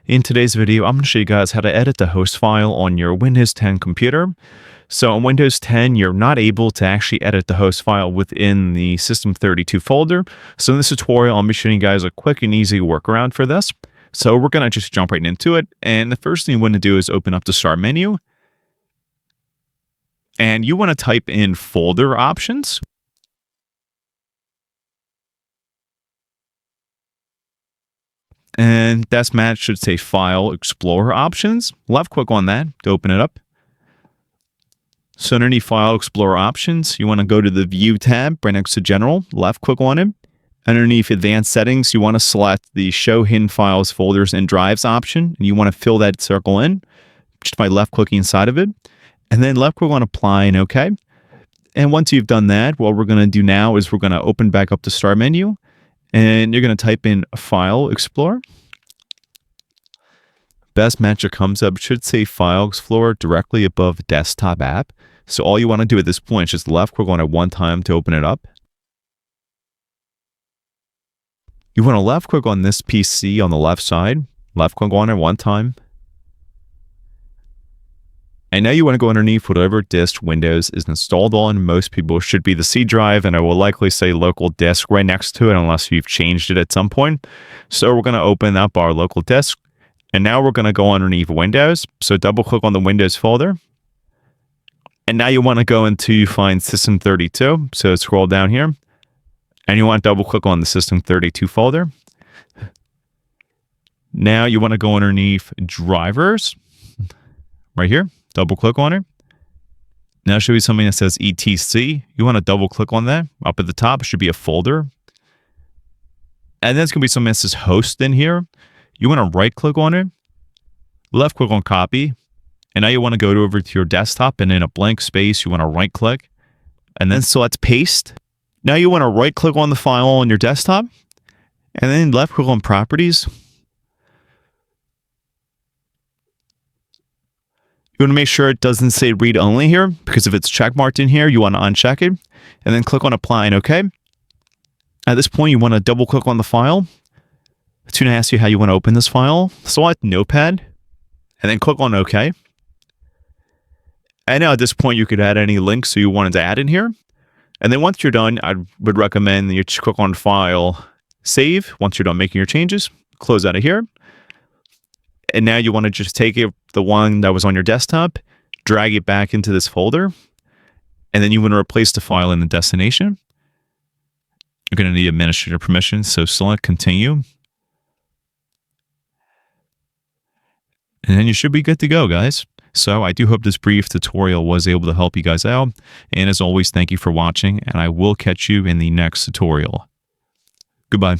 In today's video, I'm going to show you guys how to edit the host file on your Windows 10 computer. So on Windows 10, you're not able to actually edit the host file within the System32 folder. So in this tutorial, I'll be showing you guys a quick and easy workaround for this. So we're going to just jump right into it. And the first thing you want to do is open up the Start menu. And you want to type in folder options. And that's match should say File Explorer Options. Left click on that to open it up. So underneath File Explorer Options, you want to go to the View tab right next to General. Left click on it. Underneath Advanced Settings, you want to select the Show Hidden Files, Folders, and Drives option. And you want to fill that circle in just by left clicking inside of it. And then left click on Apply and OK. And once you've done that, what we're going to do now is we're going to open back up the Start menu. And you're going to type in File Explorer. Best match that comes up should say File Explorer directly above Desktop App. So all you want to do at this point is just left click on it one time to open it up. You want to left click on this PC on the left side. Left click on it one time. And now you want to go underneath whatever disk Windows is installed on. Most people should be the C drive, and I will likely say local disk right next to it unless you've changed it at some point. So we're going to open up our local disk. And now we're going to go underneath Windows. So double click on the Windows folder. And now you want to go into find System32. So scroll down here. And you want to double click on the System32 folder. Now you want to go underneath Drivers right here. Double click on it. Now I'll show you something that says ETC. You want to double click on that. Up at the top, it should be a folder. And then it's going to be something that says host in here. You want to right click on it. Left click on copy. And now you want to go over to your desktop, and in a blank space, you want to right click. And then select paste. Now you want to right click on the file on your desktop. And then left click on properties. You want to make sure it doesn't say read only here, because if it's checkmarked in here, you want to uncheck it and then click on apply and OK. At this point, you want to double click on the file. It's going to ask you how you want to open this file. Select Notepad and then click on OK. And now at this point, you could add any links you wanted to add in here. And then once you're done, I would recommend that you just click on File, Save. Once you're done making your changes, close out of here. And now you want to just take it, the one that was on your desktop, drag it back into this folder, and then you want to replace the file in the destination. You're going to need administrator permission, so select Continue. And then you should be good to go, guys. So I do hope this brief tutorial was able to help you guys out. And as always, thank you for watching, and I will catch you in the next tutorial. Goodbye.